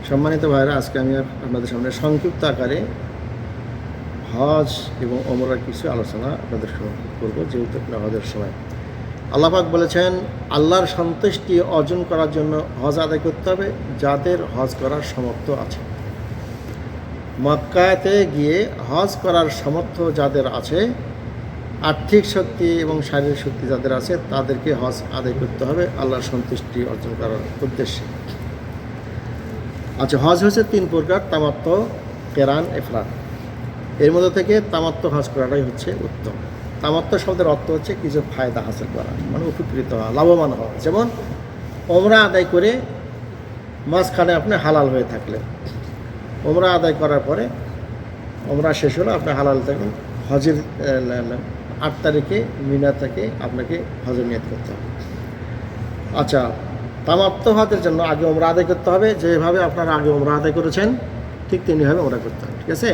সম্মানিত ভাইরা, আজকে আমি আপনাদের সামনে সংক্ষিপ্ত আকারে হজ এবং ওমরার কিছু আলোচনা আপনাদের সঙ্গে করব। যেহেতু হজের সময় আল্লাহ পাক বলেছেন, আল্লাহর সন্তুষ্টি অর্জন করার জন্য হজ আদায় করতে হবে যাদের হজ করার সামর্থ্য আছে। মক্কাতে গিয়ে হজ করার সামর্থ্য যাদের আছে, আর্থিক শক্তি এবং শারীরিক শক্তি যাদের আছে, তাদেরকে হজ আদায় করতে হবে আল্লাহর সন্তুষ্টি অর্জন করার উদ্দেশ্যে। আচ্ছা, হজ হচ্ছে 3 প্রকার: তামাত্ত, কেরান, ইফরাদ। এর মধ্যে থেকে তামাত্ত হজ করাটাই হচ্ছে উত্তম। তামাত্ত শব্দের অর্থ হচ্ছে কিছু ফায়দা হাসিল করা, মানে উপকৃত হওয়া, লাভবান হওয়া। যেমন ওমরা আদায় করে মাঝখানে আপনি হালাল হয়ে থাকলেন, ওমরা আদায় করার পরে ওমরা শেষ হলো, আপনি হালাল থাকলেন। হজের 8 তারিখে মিনা থেকে আপনাকে হজের নিয়ত করতে হবে। আচ্ছা, তামাত্ত হজের জন্য আগে ওমরা আদায় করতে হবে। যেভাবে আপনারা আগে ওমরা আদায় করেছেন ঠিক তেমনিভাবে ওমরা করতে হবে, ঠিক আছে?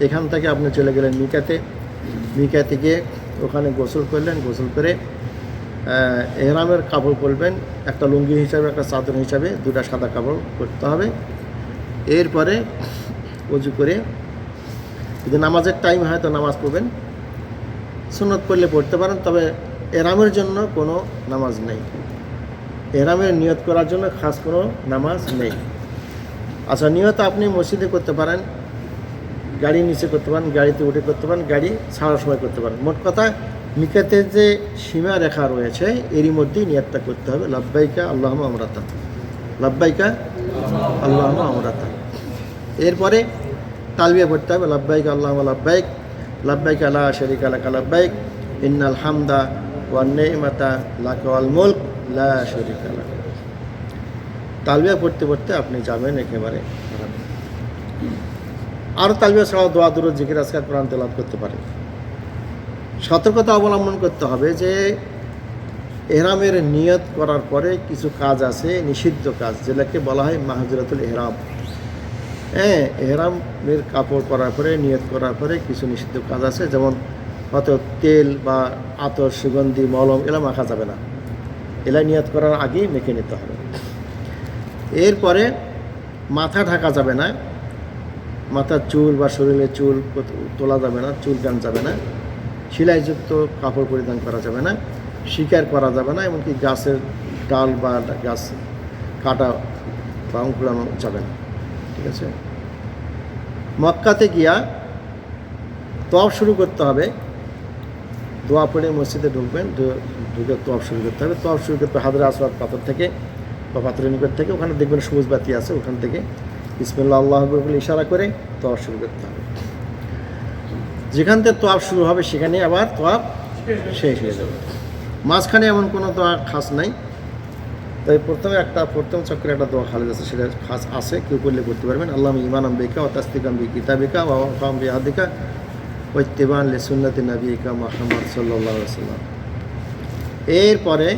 এখান থেকে আপনি চলে গেলেন মিকাতে গিয়ে ওখানে গোসল করলেন, গোসল করে এহরামের কাপড় পরবেন, একটা লুঙ্গি হিসাবে, একটা চাদর হিসাবে 2টা সাদা কাপড় পরতে হবে। এরপরে উজু করে যদি নামাজের টাইম হয় তো নামাজ পড়বেন, সুন্নত পড়লে পড়তে পারেন, তবে এহরামের জন্য কোনো নামাজ নেই, এহরামের নিয়ত করার জন্য খাস কোনো নামাজ নেই। আচ্ছা, নিয়ত আপনি মসজিদে করতে পারেন, গাড়ি নিচে করতে পারেন, গাড়িতে উঠে করতে পারেন, গাড়ি ছাড়ার সময় করতে পারেন। মোট কথা, মিকাতের যে সীমা রেখা রয়েছে এরই মধ্যেই নিয়তটা করতে হবে, লাব্বাইকা আল্লাহুম্মা উমরাতান, লাব্বাইকা আল্লাহুম্মা উমরাতান। এরপরে তালবিয়া পড়তে হবে, লাব্বাইকা আল্লাহুম্মা লাব্বাইক, লাব্বাইকা লা শারীকা লাকা লাব্বাইক, ইন্নাল হামদা ওয়ান নি'মাতা লাকা ওয়াল মুলক লা শারীকা লাক। তালবিয়া পড়তে পড়তে আপনি যাবেন একেবারে। আরও তালবিয়া ছাড়াও দোয়া, দুরূদ, জিকির, আজকার, কোরআন তেলাওয়াত করতে পারেন। সতর্কতা অবলম্বন করতে হবে যে এহরামের নিয়ত করার পরে কিছু কাজ আছে, নিষিদ্ধ কাজ, যেটাকে বলা হয় মাহজুরাতুল এহরাম। এহরামের কাপড় পরার পরে, নিয়ত করার পরে কিছু নিষিদ্ধ কাজ আছে, যেমন হয়তো তেল বা আতর, সুগন্ধি, মলম এলা মাখা যাবে না, এলা নিয়ত করার আগেই মেখে নিতে হবে। এরপরে মাথা ঢাকা যাবে না, মাথার চুল বা শরীরের চুল তোলা যাবে না, চুল টান যাবে না, সেলাইযুক্ত কাপড় পরিধান করা যাবে না, শিকার করা যাবে না, এমনকি গাছের ডাল বা গাছ কাটা বা অঙ্কুরানো যাবে না, ঠিক আছে? মক্কাতে গিয়া তওয়াফ শুরু করতে হবে। দোয়া পড়ে মসজিদে ঢুকবেন, ঢুকে তওয়াফ শুরু করতে হবে। তওয়াফ শুরু করতে হাজরে আসওয়াদ পাথর থেকে বা পাথরের নিকট থেকে, ওখানে দেখবেন সবুজ বাতি আছে, ওখান থেকে বিসমিল্লাহ আল্লাহু আকবার বলে ইশারা করে তওয়াফ শুরু করতে হবে। যেখান থেকে তওয়াফ শুরু হবে সেখানে আবার তওয়াফ শেষ হয়ে যাবে। মাঝখানে এমন কোনো দোয়া খাস নাই, তাই প্রথম চক্রে একটা দোয়া খালেদ আছে, সেটা খাস আছে, কেউ করলে করতে পারবেন। আল্লাহুম্মা ঈমানান বিকা ওয়া তাসদীকান বিকিতাবিকা ওয়া ওয়াফাম বিআহদিকা ওয়া ইত্তিবাআন লিসুন্নতি নাবিয়িকা মুহাম্মদ সাল্লাল্লাহু আলাইহি ওয়াসাল্লাম। এরপরে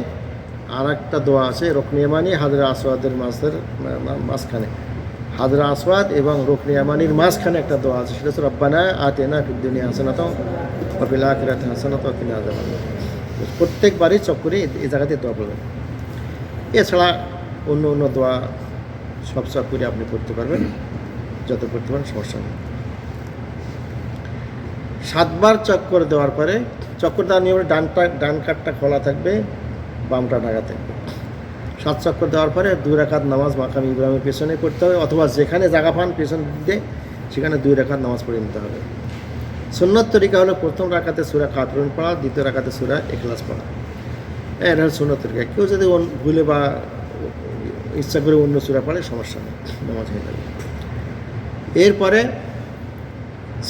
আর একটা দোয়া আছে, রুকনে ইয়ামানি হাজরে আসওয়াদের মাঝখানে, হাজরা আসওয়াদ এবং রুকনে ইয়ামানির মাঝখানে একটা দোয়া আছে, সেটা হচ্ছে রব্বানা আতিনা ফিদ দুনিয়া হাসানাতাও ওয়া ফিল আখিরাতি হাসানাতাও ওয়া কিনা আযাবান্নার। প্রত্যেকবারই চক্করে এই জায়গাতে দোয়া পড়বেন। এছাড়া অন্য দোয়া সব চক্করে আপনি করতে পারবেন, যত করতে পারেন সমস্যা নেই। 7 বার চক্কর দেওয়ার পরে, চক্কর দেওয়ার নিয়মে ডান কাঠটা খোলা থাকবে, বামটা ঢাকা থাকবে। 7 চক্কর দেওয়ার পরে 2 রাকাত নামাজ মাকাম ইব্রাহিমের পেছনে করতে হবে, অথবা যেখানে জায়গা পান পেছন দিকে সেখানে 2 রাকাত নামাজ পড়ে নিতে হবে। সুন্নত তরিকা হলো প্রথম রাকাতে সূরা কাফিরুন পড়া, দ্বিতীয় রাকাতে সূরা ইখলাস পড়া। এটা হলো সুন্নত তরিকা। কেউ যদি ভুলে বা ইচ্ছা করে অন্য সূরা পড়ে সমস্যা নেই, নামাজ হয়ে যাবে। এরপরে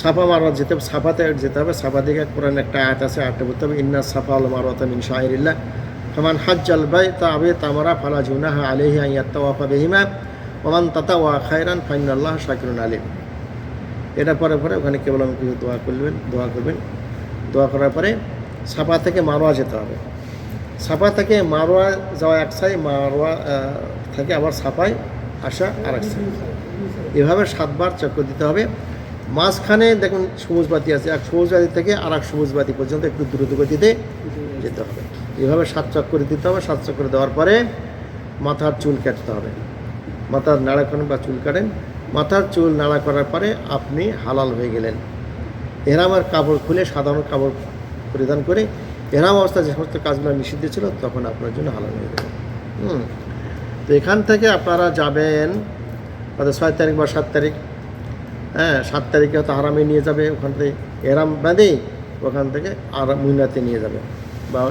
সাফা মারওয়া সাফাতে যেতে হবে। সাফা দিকে কোরআন একটা আয়াত আছে, আয়াতটা বলতে হবে, ইন্না সাফা ওয়াল মারওয়াতা মিন শাআইরিল্লাহ ফামান হাজ্জাল বাইতা আও তামারা ফালা জুনাহা আলাইহি আন ইয়াতাওয়াফা বিহিমা ওয়া মান তাতাওয়া খায়রান ফাইনাল্লাহা শাকিরুন আলিম। এটা পরে ওখানে কেবল আমি কিছু দোয়া করবেন। দোয়া করার পরে সাফা থেকে মারওয়া যেতে হবে। সাফা থেকে মারওয়া যাওয়া এক সাইড, মারওয়া থেকে আবার সাফায় আসা আর এক সাইড। এভাবে 7 বার চক্কর দিতে হবে। মাঝখানে দেখুন সবুজ বাতি আছে, এক সবুজ বাতি থেকে আর এক সবুজ বাতি পর্যন্ত একটু দ্রুত গতিতে যেতে হবে। এভাবে 7 চক্কর দিতে হবে। 7 চক্কর দেওয়ার পরে মাথার চুল কাটতে হবে। মাথার নাড়া করেন বা চুল কাটেন, মাথার চুল নাড়া করার পরে আপনি হালাল হয়ে গেলেন। এহরামের কাপড় খুলে সাধারণ কাপড় পরিধান করে এহরাম অবস্থায় যে সমস্ত কাজগুলো নিষিদ্ধ ছিল তখন আপনার জন্য হালাল হয়ে যাবে। তো এখান থেকে আপনারা যাবেন হয়তো 6 তারিখ বা 7 তারিখ, 7 তারিখে হয়তো হারামে নিয়ে যাবে, ওখান থেকে এহরাম বাঁধেই ওখান থেকে আর মিনাতে নিয়ে যাবে বা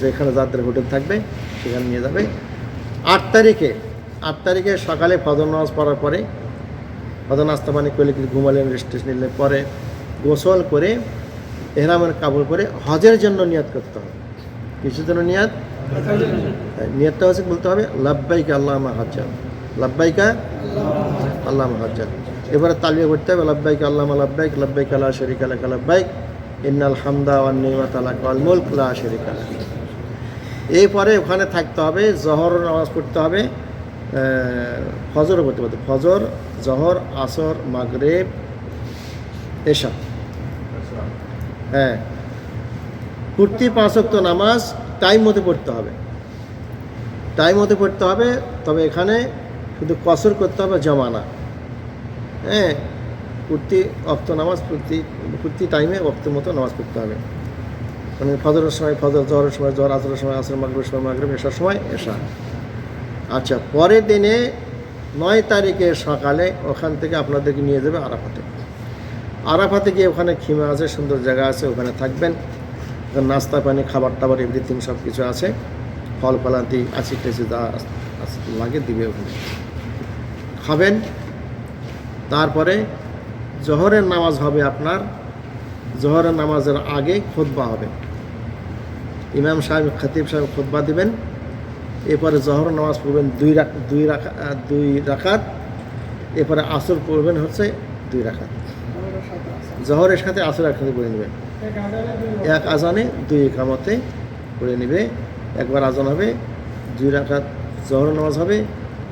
যেখানে যাদের হোটেল থাকবে সেখানে নিয়ে যাবে। 8 তারিখে সকালে ফজর নামাজ পড়ার পরে ফজর নাস্তা পানি করলে কিছু ঘুমালেন, রেস্ট নিলেন, পরে গোসল করে এহরামের কাপড় পরে হজের জন্য নিয়াত করতে হবে। কিছুর জন্য নিয়াতটা হচ্ছে বলতে হবে লাব্বাইকা আল্লাহুম্মা হাজ্জান, লাব্বাইকা আল্লাহুম্মা হাজ্জান। এবারে তালিয়া করতে হবে লাব্বাইকা আল্লাহুম্মা লাব্বাইক, লাব্বাইকা লা শারীকা লাকা লাব্বাইক, ইন্নাল হামদা ওয়ান নি'মাতা লাকা ওয়াল মুলক লা শারীকা লাক। এরপরে ওখানে থাকতে হবে, জহর নামাজ পড়তে হবে, ফজরও পড়তে হবে, ফজর, জহর, আসর, মাগরিব, এশা। প্রতি 5 ওয়াক্ত নামাজ টাইম মতো পড়তে হবে, তবে এখানে শুধু কসর করতে হবে, জমা না। প্রতি ওয়াক্ত নামাজ প্রতি টাইমে ওয়াক্ত মতো নামাজ পড়তে হবে। মানে ফজরের সময় ফজর, জহরের সময় জহর, আসরের সময় আসর, মাগরিবের সময় মাগরিব, এশার সময় এশা। আচ্ছা, পরের দিনে 9 তারিখে সকালে ওখান থেকে আপনাদেরকে নিয়ে যাবে আরাফাতে গিয়ে ওখানে খিমা আছে, সুন্দর জায়গা আছে, ওখানে থাকবেন। ওখানে নাস্তা পানি, খাবার টাবার, এভরিথিং সব কিছু আছে, ফল ফলান্তি আছি টেছি যা লাগে দিবে, ওখানে খাবেন। তারপরে জোহরের নামাজ হবে আপনার, জোহরের নামাজের আগে খুতবা হবে, ইমাম সাহেব খতিব সাহেব খুতবা দিবেন। এরপরে জোহরের নামাজ পড়বেন 2 রাকাত, এরপরে আসর পড়বেন হচ্ছে 2 রাকাত। জোহরের সাথে আসর একসাথে পড়ে নেবেন, এক আজানে 2 ইকামতে পড়ে নেবে। একবার আজান হবে, 2 রাকাত জোহরের নামাজ হবে,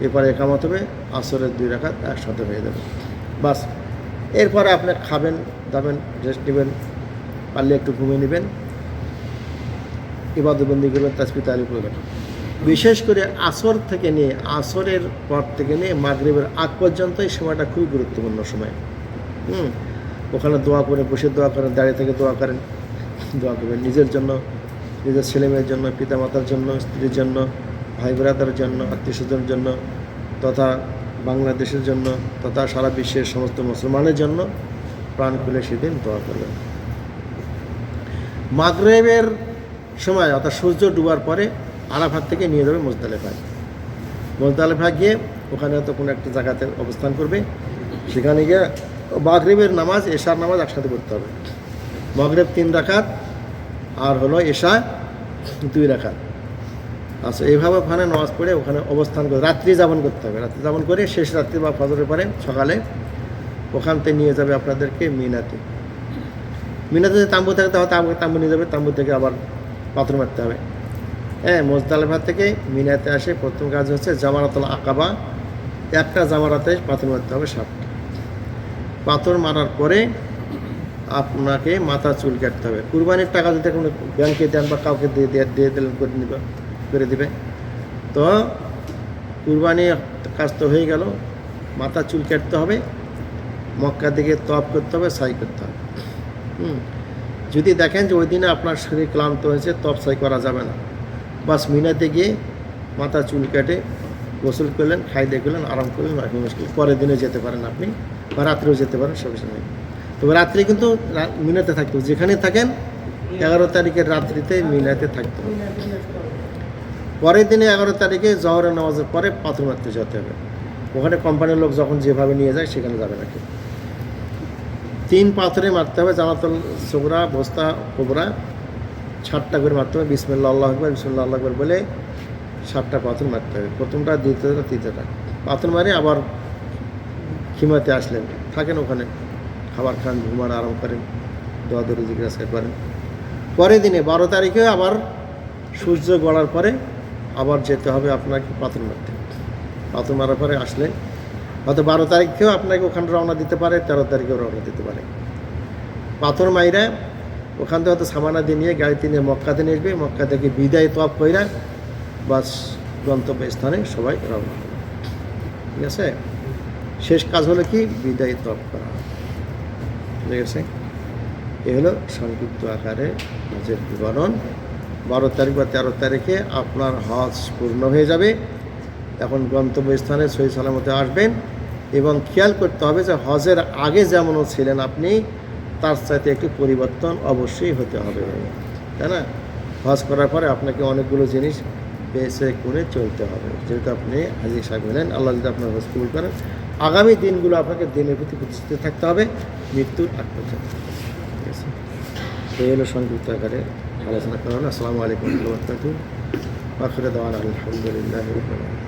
এরপরে একামত হবে, আসরের 2 রাকাত একসাথে হয়ে যাবে, বাস। এরপরে আপনি খাবেন দাবেন, রেস্ট নেবেন, পারলে একটু ঘুমিয়ে নেবেন, ইবাদতবন্দি করবেন, তাসবিহ তাহলিল করবেন। বিশেষ করে আসরের পর থেকে নিয়ে মাগরিবের আগ পর্যন্ত এই সময়টা খুবই গুরুত্বপূর্ণ সময়। ওখানে দোয়া করে, বসে দোয়া করেন, দাঁড়িয়ে থেকে দোয়া করবেন, নিজের জন্য, নিজের ছেলেমেয়ের জন্য, পিতামাতার জন্য, স্ত্রীর জন্য, ভাই ব্রাদারের জন্য, আত্মীয় স্বজনের জন্য, তথা বাংলাদেশের জন্য, তথা সারা বিশ্বের সমস্ত মুসলমানের জন্য প্রাণ খুলে সেদিন দোয়া করবেন। মাগরিবের সময় অর্থাৎ সূর্য ডুবার পরে আরাফাত থেকে নিয়ে যাবে মুজদালিফা গিয়ে ওখানে হয়তো কোনো একটা জায়গাতে অবস্থান করবে, সেখানে গিয়ে মাগরিবের নামাজ, এশার নামাজ একসাথে পড়তে হবে। মাগরিব 3 রাকাত আর হলো এশা 2 রাকাত। আচ্ছা, এইভাবে ওখানে নামাজ পড়ে ওখানে অবস্থান করে রাত্রি যাপন করতে হবে। রাত্রি যাপন করে শেষ রাত্রি বা ফজরের পরে সকালে ওখান থেকে নিয়ে যাবে আপনাদেরকে মিনাতে যদি তাম্বু থাকে তাহলে তাম্বু নিয়ে যাবে, তাম্বু থেকে আবার পাথর মারতে হবে। মুজদালিফা থেকে মিনাতে আসে প্রথম কাজ হচ্ছে জামারাতুল আকাবা, একটা জামারাতে পাথর মারতে হবে 7টা। পাথর মারার পরে আপনাকে মাথা চুল কাটতে হবে। কুরবানির টাকা যদি কোনো ব্যাংকে দেন বা কাউকে দিয়ে দিলেন করে দিবে, তো কুরবানির কাজ তো হয়ে গেল। মাথা চুল কাটতে হবে, মক্কা দিকে তওয়াফ করতে হবে, সাই করতে হবে। যদি দেখেন যে ওই দিনে আপনার শরীর ক্লান্ত হয়েছে, তওয়াফ সাই করা যাবে না, বাস মিনাতে গিয়ে মাথা চুল কেটে গোসল করলেন, খাই দিয়ে করলেন, আরাম করলেন, বাকি মুশকিল। পরের দিনে যেতে পারেন আপনি, বা রাত্রেও যেতে পারেন, সব কিছু নেই। তবে রাত্রে কিন্তু মিনাতে থাকতে হবে, যেখানে থাকেন 11 তারিখের রাত্রিতে মিনাতে থাকতে হবে। পরের দিনে 11 তারিখে জহরের নামাজের পরে পাথর মারতে যেতে হবে। ওখানে কোম্পানির লোক যখন যেভাবে নিয়ে যায় সেখানে যাবে নাকি। 3 পাথরে মারতে হবে, জামাতুল সুগরা, বস্তা, কোবরা, 7টা করে মারতে হবে। বিসমিল্লাহ আল্লাহু আকবার, বিসমিল্লাহ আল্লাহু আকবার বলে 7টা পাথর মারতে হবে। প্রথমটা, দ্বিতীয়টা, তৃতীয়টা পাথর মারে আবার খিমাতে আসলেন, থাকেন ওখানে, খাবার খান, ঘুমান, আরাম করেন, দোয়া দরুদ জিকির আজকার করেন। পরের দিনে 12 তারিখে আবার সূর্য গড়ার পরে আবার যেতে হবে আপনাকে পাথর মারতে। পাথর মারার পরে আসলেন, হয়তো 12 তারিখেও আপনাকে ওখানে রওনা দিতে পারে, 13 তারিখেও রওনা দিতে পারে। পাথর মাইরা ওখান থেকে হয়তো সামানা দিয়ে নিয়ে গাড়িতে নিয়ে মক্কাতে নিয়ে আসবে। মক্কা থেকে বিদায় তওয়াফ কইরা বাস গন্তব্য স্থানে সবাই রওনা হবে। ঠিক আছে? শেষ কাজ হলো কি? বিদায় তফ করা। ঠিক আছে? এ হলো সংক্ষিপ্ত আকারে হজের বিবরণ। 12 তারিখ বা 13 তারিখে আপনার হজ পূর্ণ হয়ে যাবে। এখন গন্তব্যস্থানে সহি সালামতে আসবেন এবং খেয়াল করতে হবে যে হজের আগে যেমন ছিলেন আপনি, তার সাথে একটু পরিবর্তন অবশ্যই হতে হবে, তাই না? হজ করার পরে আপনাকে অনেকগুলো জিনিস বেছে করে চলতে হবে, যেহেতু আপনি হাজি সাহেব হলেন। আল্লাহ যদি আপনার হজ কবুল করেন, আগামী দিনগুলো আপনাকে দিনের প্রতি প্রতিষ্ঠিত থাকতে হবে মৃত্যুর আগ পর্যন্ত। ঠিক আছে? এই হলো সংযুক্ত আকারে আলোচনা করা হলো। আসসালামু আলাইকুম ওয়া রাহমাতুল্লাহি ওয়া বারাকাতুহু। আলহামদুলিল্লাহি রাব্বিল আলামিন।